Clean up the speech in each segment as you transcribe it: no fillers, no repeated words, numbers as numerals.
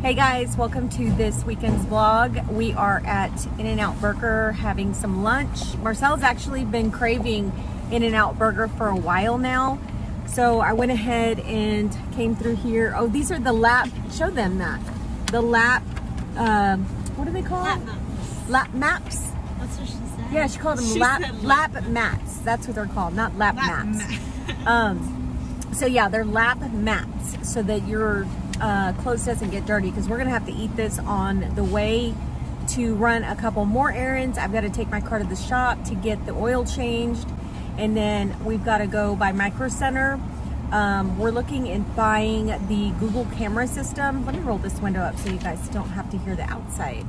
Hey guys, welcome to this weekend's vlog. We are at In-N-Out Burger having some lunch. Marcel's actually been craving In-N-Out Burger for a while now. So I went ahead and came through here. Oh, these are the lap, show them that. The lap, what do they call it? Lap maps. That's what she said. Yeah, she called them lap mats. That's what they're called, not lap mats. So yeah, they're lap mats so that your clothes doesn't get dirty, because we're gonna have to eat this on the way to run a couple more errands. I've got to take my car to the shop to get the oil changed, and then we've got to go by Micro Center. We're looking at buying the Google camera system. Let me roll this window up so you guys don't have to hear the outside.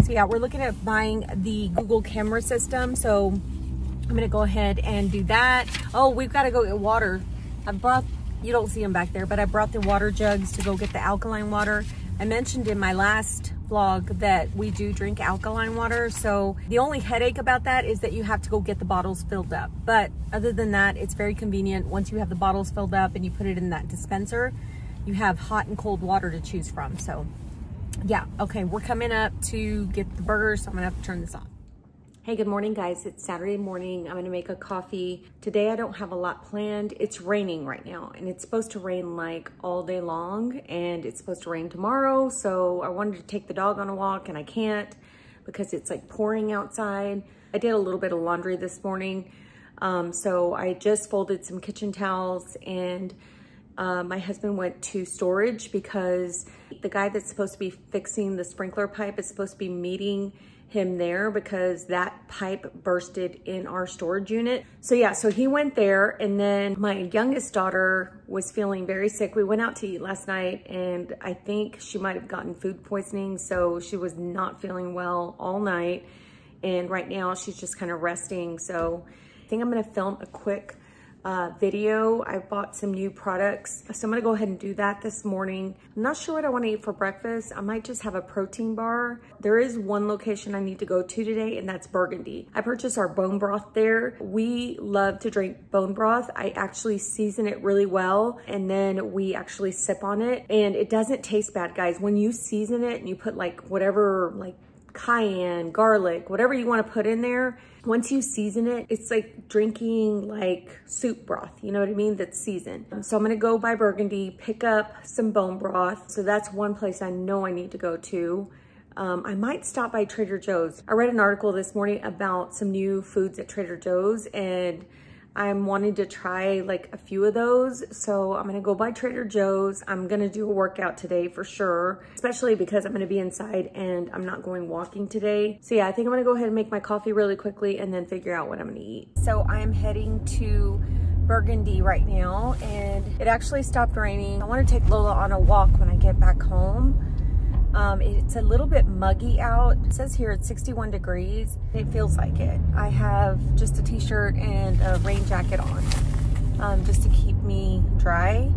So yeah, we're looking at buying the Google camera system, so I'm gonna go ahead and do that. Oh, we've got to go get water. I brought, you don't see them back there, but I brought the water jugs to go get the alkaline water. I mentioned in my last vlog that we do drink alkaline water, so the only headache about that is that you have to go get the bottles filled up. But other than that, it's very convenient. Once you have the bottles filled up and you put it in that dispenser, you have hot and cold water to choose from. So yeah, okay, we're coming up to get the burgers, so I'm gonna have to turn this off. Hey, good morning guys. It's Saturday morning. I'm gonna make a coffee. Today I don't have a lot planned. It's raining right now, and it's supposed to rain like all day long, and it's supposed to rain tomorrow. So I wanted to take the dog on a walk, and I can't because it's like pouring outside. I did a little bit of laundry this morning. So I just folded some kitchen towels, and my husband went to storage because the guy that's supposed to be fixing the sprinkler pipe is supposed to be meeting him there because that pipe bursted in our storage unit. So yeah, so he went there, and then my youngest daughter was feeling very sick. We went out to eat last night, and I think she might have gotten food poisoning, so she was not feeling well all night, and right now she's just kind of resting. So I think I'm gonna film a quick video. I bought some new products, so I'm gonna go ahead and do that this morning. I'm not sure what I want to eat for breakfast. I might just have a protein bar. There is one location I need to go to today, and that's Burgundy. I purchased our bone broth there. We love to drink bone broth. I actually season it really well, and then we actually sip on it, and it doesn't taste bad, guys. When you season it and you put like whatever, like cayenne, garlic, whatever you want to put in there, once you season it, it's like drinking like soup broth, you know what I mean, that's seasoned. So I'm gonna go by Burgundy, pick up some bone broth. So that's one place I know I need to go to. I might stop by Trader Joe's. I read an article this morning about some new foods at Trader Joe's, and I'm wanting to try like a few of those. So I'm gonna go by Trader Joe's. I'm gonna do a workout today for sure, especially because I'm gonna be inside and I'm not going walking today. So yeah, I think I'm gonna go ahead and make my coffee really quickly and then figure out what I'm gonna eat. So I'm heading to Burgundy right now, and it actually stopped raining. I wanna take Lola on a walk when I get back home. It's a little bit muggy out. It says here it's 61 degrees. It feels like it. I have just a t-shirt and a rain jacket on, just to keep me dry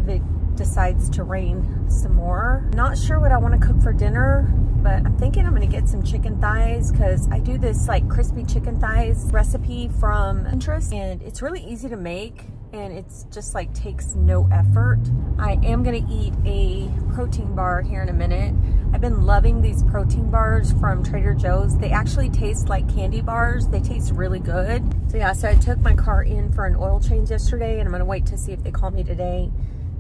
if it decides to rain some more. Not sure what I want to cook for dinner, but I'm thinking I'm gonna get some chicken thighs, because I do this like crispy chicken thighs recipe from Pinterest, and it's really easy to make, and it's just like takes no effort. I am gonna eat a protein bar here in a minute. I've been loving these protein bars from Trader Joe's. They actually taste like candy bars. They taste really good. So yeah, so I took my car in for an oil change yesterday, and I'm gonna wait to see if they call me today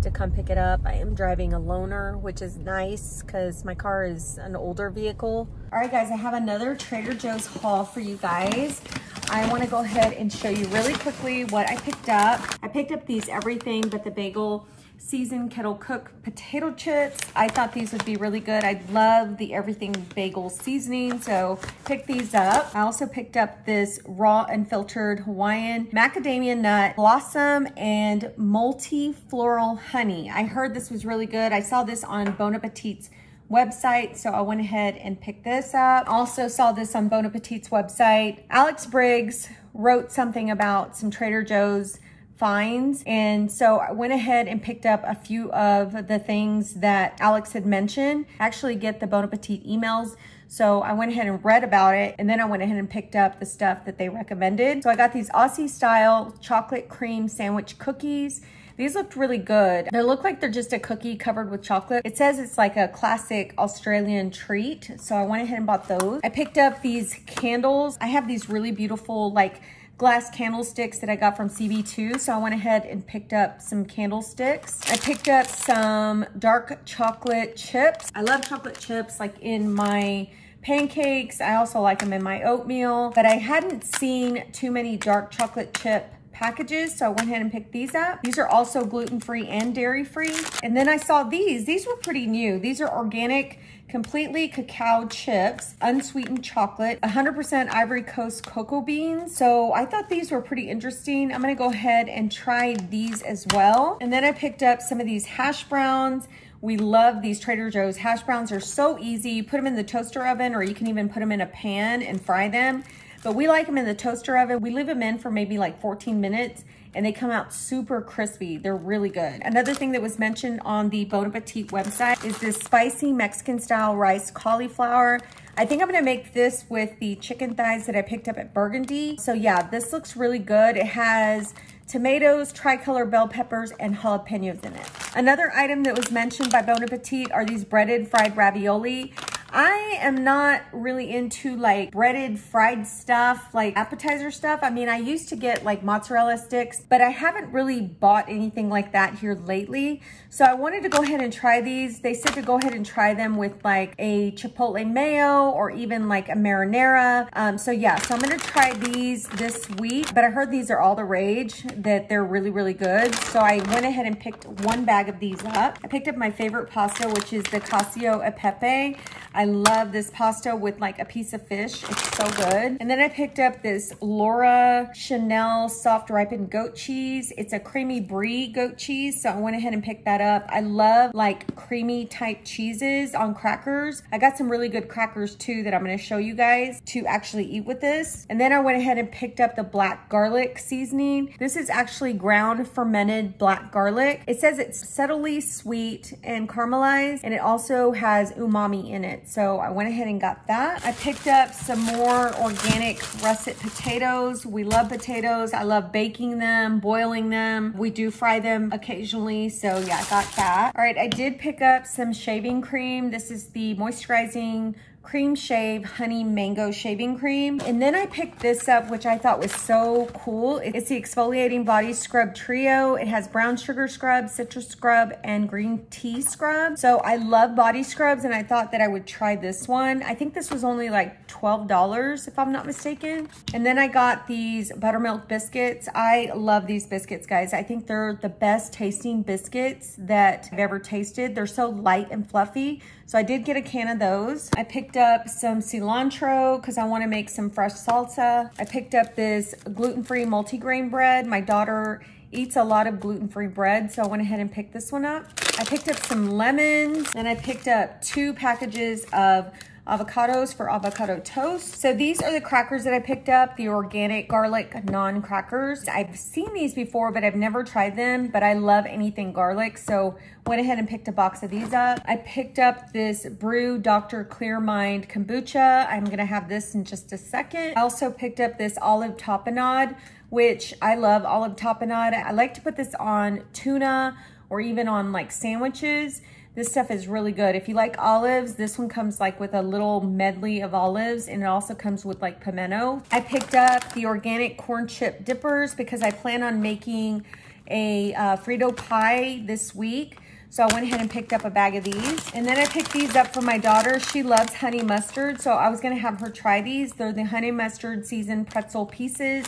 to come pick it up. I am driving a loaner, which is nice because my car is an older vehicle. All right guys, I have another Trader Joe's haul for you guys. I want to go ahead and show you really quickly what I picked up. I picked up these everything but the bagel seasoned kettle cooked potato chips. I thought these would be really good. I love the everything bagel seasoning, so picked these up. I also picked up this raw unfiltered Hawaiian macadamia nut blossom and multi-floral honey. I heard this was really good. I saw this on Bon Appetit's website, so I went ahead and picked this up. Also saw this on Bon Appetit's website. Alex Briggs wrote something about some Trader Joe's finds, and so I went ahead and picked up a few of the things that Alex had mentioned. I actually get the Bon Appetit emails, so I went ahead and read about it, and then I went ahead and picked up the stuff that they recommended. So I got these Aussie style chocolate cream sandwich cookies. These looked really good. They look like they're just a cookie covered with chocolate. It says it's like a classic Australian treat. So I went ahead and bought those. I picked up these candles. I have these really beautiful like glass candlesticks that I got from CB2. So I went ahead and picked up some candlesticks. I picked up some dark chocolate chips. I love chocolate chips like in my pancakes. I also like them in my oatmeal, but I hadn't seen too many dark chocolate chip packages, so I went ahead and picked these up. These are also gluten-free and dairy-free. And then I saw these. These were pretty new. These are organic, completely cacao chips, unsweetened chocolate, 100% Ivory Coast cocoa beans. So I thought these were pretty interesting. I'm gonna go ahead and try these as well. And then I picked up some of these hash browns. We love these Trader Joe's hash browns. They're so easy. You put them in the toaster oven, or you can even put them in a pan and fry them. But we like them in the toaster oven. We leave them in for maybe like 14 minutes and they come out super crispy. They're really good. Another thing that was mentioned on the Bon Appetit website is this spicy Mexican style rice cauliflower. I think I'm gonna make this with the chicken thighs that I picked up at Burgundy. So yeah, this looks really good. It has tomatoes, tricolor bell peppers, and jalapenos in it. Another item that was mentioned by Bon Appetit are these breaded fried ravioli. I am not really into like breaded fried stuff, like appetizer stuff. I mean, I used to get like mozzarella sticks, but I haven't really bought anything like that here lately. So I wanted to go ahead and try these. They said to go ahead and try them with like a chipotle mayo or even like a marinara. So yeah, so I'm gonna try these this week, but I heard these are all the rage, that they're really, really good. So I went ahead and picked one bag of these up. I picked up my favorite pasta, which is the cacio e pepe. I love this pasta with like a piece of fish. It's so good. And then I picked up this Laura Chanel soft ripened goat cheese. It's a creamy brie goat cheese. So I went ahead and picked that up. I love like creamy type cheeses on crackers. I got some really good crackers too that I'm gonna show you guys to actually eat with this. And then I went ahead and picked up the black garlic seasoning. This is actually ground fermented black garlic. It says it's subtly sweet and caramelized, and it also has umami in it. So I went ahead and got that. I picked up some more organic russet potatoes. We love potatoes. I love baking them, boiling them. We do fry them occasionally. So yeah, I got that. All right, I did pick up some shaving cream. This is the moisturizing Cream Shave Honey Mango Shaving Cream. And then I picked this up, which I thought was so cool. It's the Exfoliating Body Scrub Trio. It has brown sugar scrub, citrus scrub, and green tea scrub. So I love body scrubs, and I thought that I would try this one. I think this was only like $12 if I'm not mistaken. And then I got these buttermilk biscuits. I love these biscuits, guys. I think they're the best tasting biscuits that I've ever tasted. They're so light and fluffy. So I did get a can of those. I picked up some cilantro because I want to make some fresh salsa. I picked up this gluten-free multigrain bread. My daughter eats a lot of gluten-free bread, so I went ahead and picked this one up. I picked up some lemons, and I picked up 2 packages of avocados for avocado toast. So these are the crackers that I picked up, the organic garlic naan crackers. I've seen these before, but I've never tried them, but I love anything garlic, so went ahead and picked a box of these up. I picked up this Brew Dr. Clear Mind kombucha. I'm gonna have this in just a second. I also picked up this olive tapenade, which I love olive tapenade. I like to put this on tuna or even on like sandwiches. This stuff is really good. If you like olives, this one comes like with a little medley of olives, and it also comes with like pimento. I picked up the organic corn chip dippers because I plan on making a Frito pie this week. So I went ahead and picked up a bag of these. And then I picked these up for my daughter. She loves honey mustard, so I was gonna have her try these. They're the honey mustard seasoned pretzel pieces.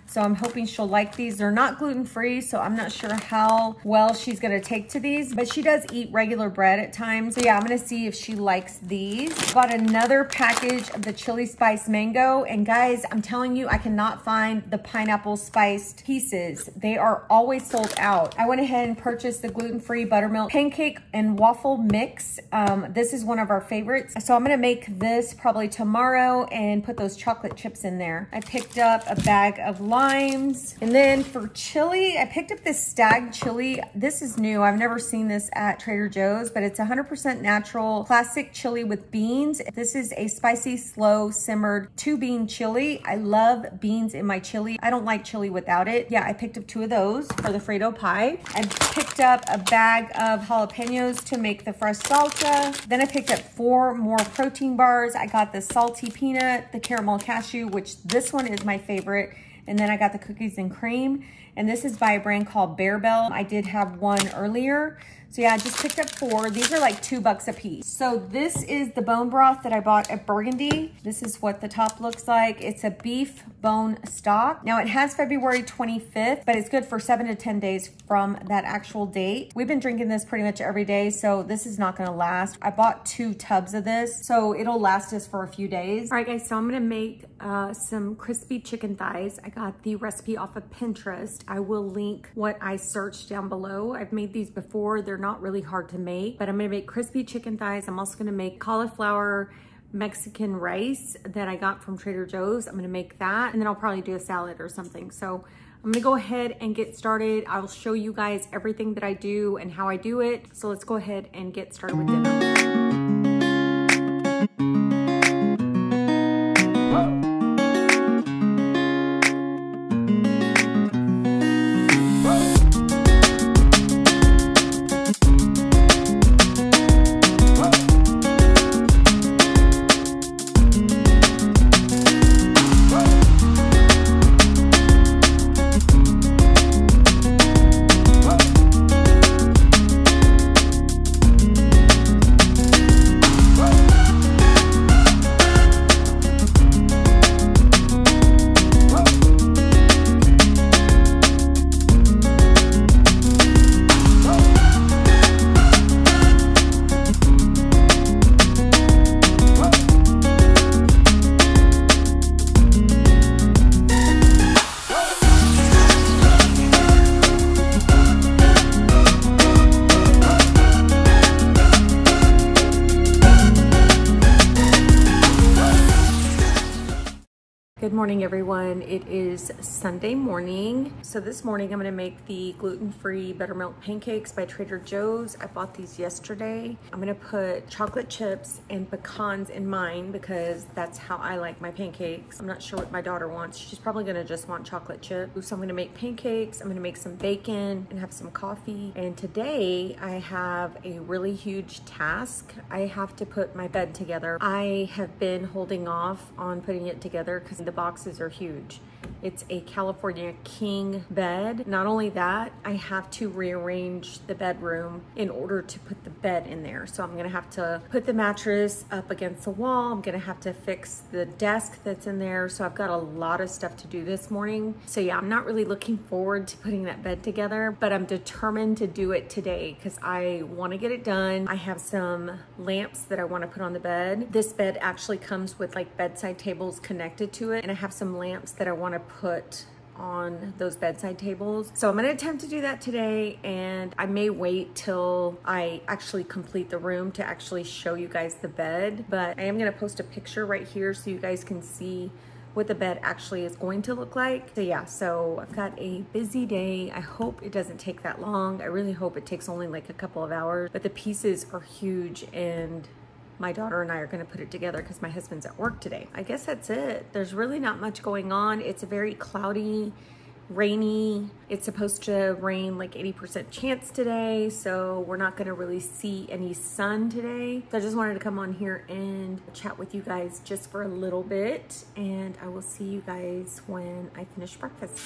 So I'm hoping she'll like these. They're not gluten-free, so I'm not sure how well she's gonna take to these, but she does eat regular bread at times. So yeah, I'm gonna see if she likes these. Got another package of the chili spice mango, and guys, I'm telling you, I cannot find the pineapple spiced pieces. They are always sold out. I went ahead and purchased the gluten-free buttermilk pancake and waffle mix. This is one of our favorites. So I'm gonna make this probably tomorrow and put those chocolate chips in there. I picked up a bag of lime limes. And then for chili, I picked up this stag chili. This is new. I've never seen this at Trader Joe's, but it's 100% natural classic chili with beans. This is a spicy, slow simmered 2-bean chili. I love beans in my chili. I don't like chili without it. Yeah, I picked up 2 of those for the Fredo pie. I picked up a bag of jalapenos to make the fresh salsa. Then I picked up 4 more protein bars. I got the salty peanut, the caramel cashew, which this one is my favorite. And then I got the cookies and cream. And this is by a brand called Bear Bell. I did have one earlier. So yeah, I just picked up 4. These are like $2 a piece. So this is the bone broth that I bought at Burgundy. This is what the top looks like. It's a beef bone stock. Now it has February 25th, but it's good for 7 to 10 days from that actual date. We've been drinking this pretty much every day, so this is not gonna last. I bought 2 tubs of this, so it'll last us for a few days. All right guys, so I'm gonna make some crispy chicken thighs. I got the recipe off of Pinterest. I will link what I searched down below. I've made these before. They're not really hard to make, but I'm gonna make crispy chicken thighs. I'm also gonna make cauliflower Mexican rice that I got from Trader Joe's. I'm gonna make that, and then I'll probably do a salad or something. So I'm gonna go ahead and get started. I'll show you guys everything that I do and how I do it. So let's go ahead and get started with dinner. Good morning, everyone. It is Sunday morning. So this morning I'm gonna make the gluten-free buttermilk pancakes by Trader Joe's. I bought these yesterday. I'm gonna put chocolate chips and pecans in mine because that's how I like my pancakes. I'm not sure what my daughter wants. She's probably gonna just want chocolate chip. So I'm gonna make pancakes. I'm gonna make some bacon and have some coffee. And today I have a really huge task. I have to put my bed together. I have been holding off on putting it together because the boxes are huge. It's a California king bed. Not only that, I have to rearrange the bedroom in order to put the bed in there. So I'm gonna have to put the mattress up against the wall. I'm gonna have to fix the desk that's in there. So I've got a lot of stuff to do this morning. So yeah, I'm not really looking forward to putting that bed together, but I'm determined to do it today because I wanna get it done. I have some lamps that I wanna put on the bed. This bed actually comes with like bedside tables connected to it, and I have some lamps that I wanna put on those bedside tables. So I'm gonna attempt to do that today, and I may wait till I actually complete the room to actually show you guys the bed, but I am gonna post a picture right here so you guys can see what the bed actually is going to look like. So yeah, so I've got a busy day. I hope it doesn't take that long. I really hope it takes only like a couple of hours, but the pieces are huge and my daughter and I are gonna put it together because my husband's at work today. I guess that's it. There's really not much going on. It's a very cloudy, rainy. It's supposed to rain like 80% chance today, so we're not gonna really see any sun today. So I just wanted to come on here and chat with you guys just for a little bit, and I will see you guys when I finish breakfast.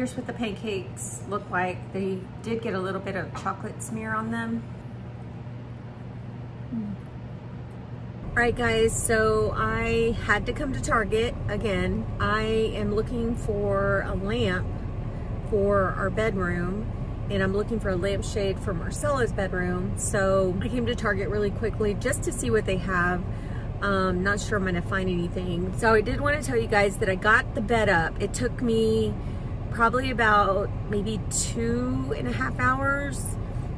here's what the pancakes look like. They did get a little bit of chocolate smear on them. All right guys, so I had to come to Target again. I am looking for a lamp for our bedroom, and I'm looking for a lampshade for Marcella's bedroom. So I came to Target really quickly just to see what they have. Not sure I'm gonna find anything. So I did want to tell you guys that I got the bed up. It took me probably about maybe 2.5 hours.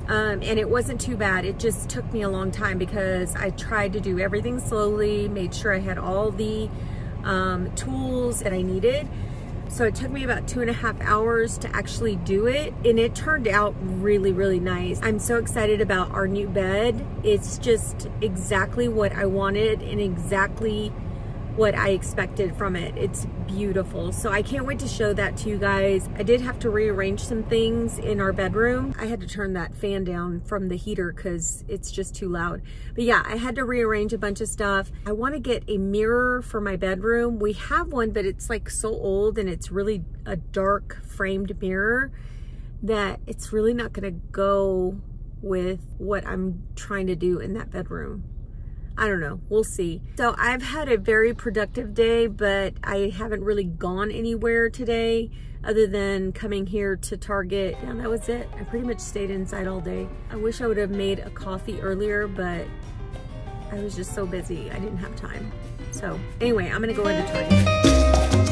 And it wasn't too bad. It just took me a long time because I tried to do everything slowly, made sure I had all the tools that I needed. So it took me about 2.5 hours to actually do it, and it turned out really, really nice. I'm so excited about our new bed. It's just exactly what I wanted and exactly what I expected from it. It's beautiful. So I can't wait to show that to you guys. I did have to rearrange some things in our bedroom. I had to turn that fan down from the heater because it's just too loud. But yeah, I had to rearrange a bunch of stuff. I want to get a mirror for my bedroom. We have one, but it's like so old and it's really a dark framed mirror that it's really not gonna go with what I'm trying to do in that bedroom. I don't know, we'll see. So I've had a very productive day, but I haven't really gone anywhere today other than coming here to Target, and that was it. I pretty much stayed inside all day. I wish I would have made a coffee earlier, but I was just so busy, I didn't have time. So anyway, I'm gonna go into Target.